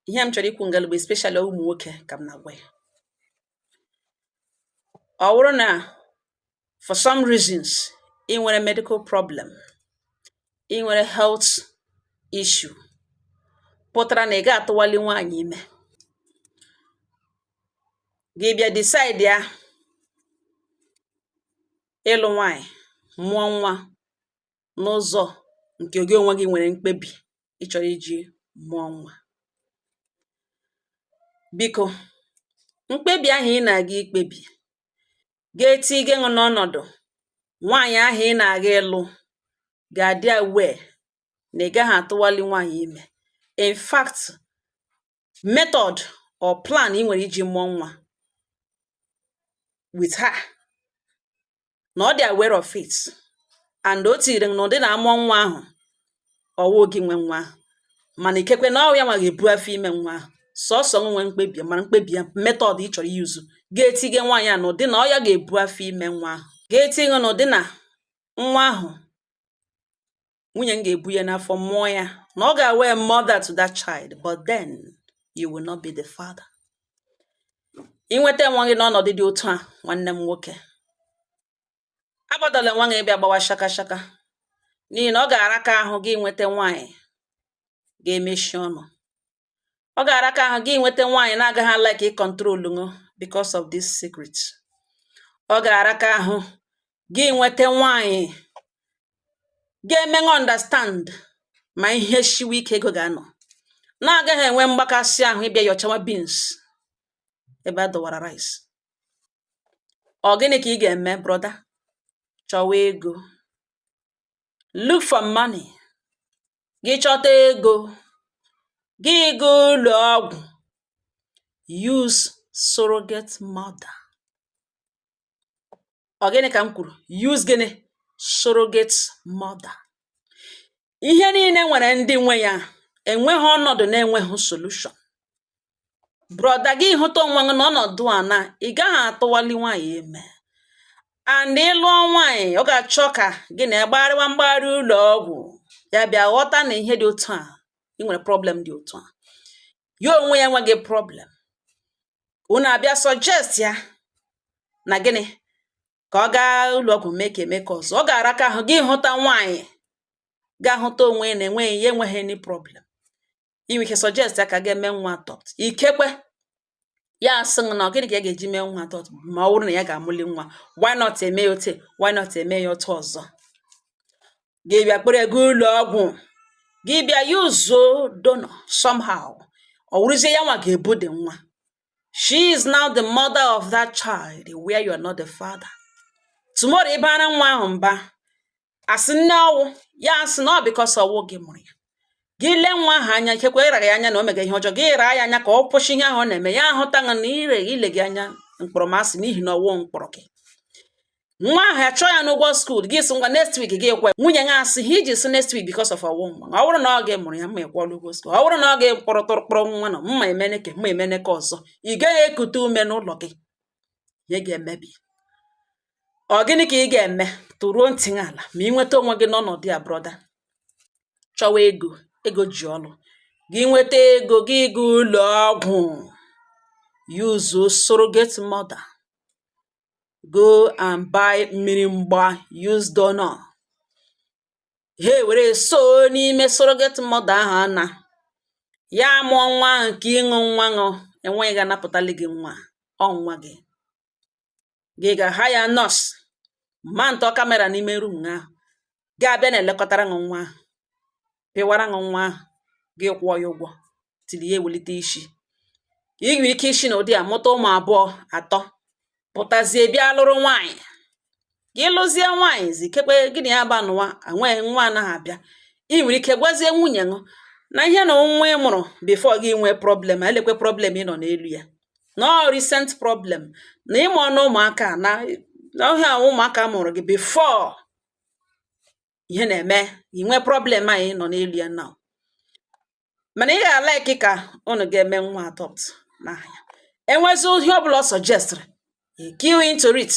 ihe m chọrọ ikwu ngalaba especially ụmụ nwoke ka m na-agwa ya. Ọ bụrụ na for some reasons ị nwere medical problem, ị nwere health issue, pụtara na ị ga-atụwali nwaanyị ime, gị bịa decide ya ịlụ nwaanyị mụọ nwa n'ụzọ nke gị onwe gị nwere mkpebi ịchọrọ iji mụọ nwa. Biko, mkpebi ahụ ị na-aga ikpebi ga-eti gị n'ọnọdụ nwaanyị ahụ ị na-aga ịlụ ga-adị aware na ị gaghị atụwali nwaanyị ime. In fact, method or plan ị nwere iji mụọ nwa with her na ọ dị aware of it, and o tiri na ụdị na-amụọ nwa ahụ ọwụ gị nwe nwa ahụ, mana ikekwe na ọ ya nwa ga-ebu afọ ime nwa ahụ. Sọsọ nwe mkpebi, mana mkpebi ya method ị chọrọ yuzu ga-eti gị nwaanyị a na ụdị na ọ ya ga-ebu afọ ime nwa ahụ, ga-eti gị na ụdị na nwa ahụ nwunye m ga-ebu ya n'afọ mụọ ya, na ọ ga-awe mother to that child, but then you will not be the father. Inweta nwa gị n'ọnọdụ dị otu a, nwanne m nwoke, agbadala nwa gị bịa gbawa shaka shaka, n'ihi na ọ ga-araka ahụ gị nweta nwaanyị ga-emechi ọnụ. Ọ ga-araka ahụ gị nweta nwaanyị na-agaghị like ịkọntrol ṅụ because of this secret. Ọ ga-araka ahụ gị nweta nwaanyị ga-eme understand ma ihe shiwe ike ego ga-anọ, na-agaghị enwe mgbakasị ahụ ịbịa yọchawa beans ebe a dọwara rice. Ọ gịnị ka ị ga-eme, brother? Chọwa ego, look for money. Gị chọta ego, gị go ụlọ ọgwụ, use surrogate mother. Ọ gịnị ka m kwuru? Use gịnị? Surrogate mother. Ihe niile nwere ndị nwe ya, enweghị ọnọdụ na-enweghị solution. Brother, gị hụta onwe gị n'ọnọdụ a na ị gaghị atụwali nwaanyị ime, and ịlụọ nwaanyị ọ ga-achọ ka gị na-agbagharịwa mgbagharị ụlọ ọgwụ ya bịa ghọta na ihe dị otu a, ị nwere problem dị otu a, ya onwe ya nweghị problem. Unu abịa suggest ya na gịnị ka ọ gaa ụlọ ọgwụ mee ka eme ka ọzọ. Ọ ga-araka ahụ gị hụta nwaanyị ga-ahụta onwe ya na enweghị ya enweghị any problem. Inwe ike suggest ya ka ga-eme nwa adopt. Ikekwe ya asị na gịnị ka ya ga-eji mee nwa adopt ma ọ bụrụ na ya ga-amụli nwa. Why not eme ya otu? Why not eme ya otu ọzọ? Gị bịa kpere gị ụlọ ọgwụ, gị bịa yuzuo donor somehow. Ọ wụrụzie ya nwa ga-ebu dị nwa. She is now the mother of that child where you are not the father. Tomorrow ị bara nwa ahụ mba, asị nne ọwụ ya asị na ọ because ọwụ gị mụrụ ya. Gị lee nwa ahụ anya, ikekwe ịra ya anya na o mega ihe ọjọọ, gị raa ya anya ka ọ kwụsị ihe ahụ ọ na-eme, ya ahụta na ile gị anya mkpọrọmasị n'ihi na ọwụ mkpọrọ gị. Nwa ahụ achọ ya n'ụgwọ school, gị sị ngwa next week gị ekwe. Nwunye ya asị ha iji sị next week because of ọwụ nwa. Ọ bụrụ na ọ ga-emụrụ ya mma ịkwụọla ụgwọ school. Ọ bụrụ na ọ ga-ekpọrọtọrọkpọrọ nwa na mma emeneke mma emeneke ọzọ, ị gaghị ekute ume n'ụlọ gị, ihe ga-emebi. Ọ gịnị ka ị ga-eme? Tụruo ntị ala ma ị nweta onwe gị n'ọnọdụ ya, brother. Chọwa ego, ego ji ọlụ. Gị nweta ego, gị go ụlọ ọgwụ, use surrogate mother. Go and buy mmiri mgba, use donor. He were so n'ime surrogate mother ahụ na ya mụọ nwa ahụ nke ịṅụ nwa ṅụ, enweghị ga-anapụtali gị nwa, ọ nwa gị. Gị ga-ha ya nọọsụ ma ntọ kamera n'ime room ahụ, ga-abịa na-elekọtara ṅụ nwa ahụ, pịwara ṅụ nwa ahụ, gị kwụọ ya ụgwọ tili ya ewelite isi. Ị nwere ike isi na ụdị a mụta ụmụ abụọ atọ, pụtazie bịa lụrụ nwaanyị. Gị lụzie nwaanyị zikekwe gị na ya ba n'ụwa enweghị nwa anaghị abịa. Ị nwere ike gwazie nwunye ṅụ na ihe na nwa ị mụrụ before gị nwee problem, elekwe problem ị nọ n'elu ya, no recent problem, na ịmụ ọnụ ụmụaka na ọhịa ụmụaka mụrụ gị before ihe na-eme, ị nwee problem a ị nọ n'elu ya now. Mana ị ga-alike ka unu ga-eme nwa adopt n'ahịa. Enwezi ihe ọ bụla ọ suggestri, kill into it.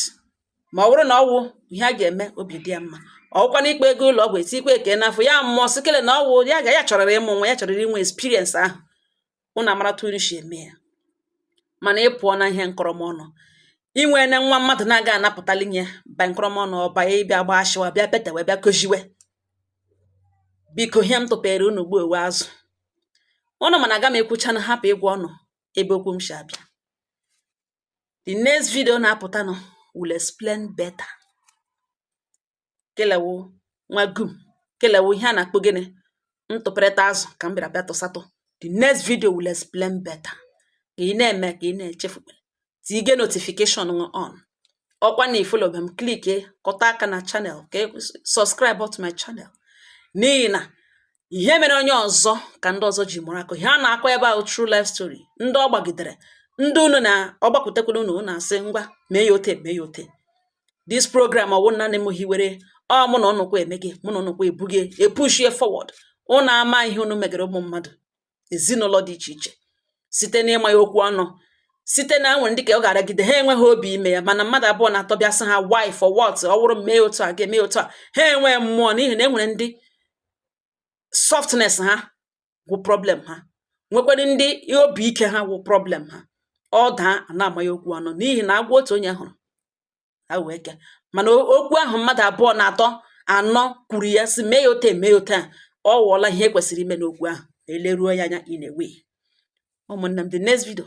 Ma ọ bụrụ na ọwụ ihe a ga-eme obi dị ya mma, ọkwa na ikpe ego ụlọ ọgwụ etikwe eke n'afọ ya mmụọ sikele na ọwụ ya chọrọ ịmụ nwa, ya chọrọ inwe experience ahụ. unu amaratu unu si eme ya. Mana ị pụọ na ihe nkọrọmọnụ inwe na nwa mmadụ na-aga anapụtali nye ba nkọrọmọnụ ọba ịbịa gba ashiwa bịa petewe bịa kojiwe. Biko ihe m tụpere unu gbuo ewe azụ. Unu mana aga m ekwucha na hapụ ịgwa ọnụ ebe okwu m si abịa. The next video na-apụta nọ will explain better. Kelewu nwa gum, kelewu ihe a na-akpọ gịnị ntụperịta azụ ka m bịara bịa tụsatụ. The next video will explain better. Ka ị na-eme ka ị na-echefukwe tige notification on. Ọkwa na follow m click kọta aka na channel ka subscribe to my channel. N'ihi na ihe mere onye ọzọ ka ndị ọzọ ji mụrụ akụ. Ihe a na-akọ ebe ahụ true life story. Ndị ọ gbagidere, ndị unu na ọgbakwutekwala unu na-asị ngwa mee ya ote mee ya ote. This program ọwụ na m hiwere ọ mụ na ọnụkwa eme gị mụ na ọnụkwa ebu gị epushie forward. Unu ama ihe unu megere ụmụ mmadụ ezinụlọ dị iche iche site n'ịma ya okwu ọnụ, site na nwere ndị ka ọ ga-aragide ha enweghị obi ime ya, mana mmadụ abụọ na-atọ bịa sị ha why for what ọ wụrụ mee otu a ga-eme otu a. Ha enwe mmụọ n'ihi na enwere ndị softness ha wụ problem ha, nwekwara ndị obi ike ha wụ problem ha. Ọ daa na-ama ya okwu ọnụ n'ihi na agwa otu onye hụrụ ha wee ke, mana okwu ahụ mmadụ abụọ na atọ anọ kwuru ya si mee ya ote eme ya ote a, ọ wụọla ihe kwesịrị ime n'okwu ahụ. Eleruo ya anya in a way. Ụmụnne m, the next video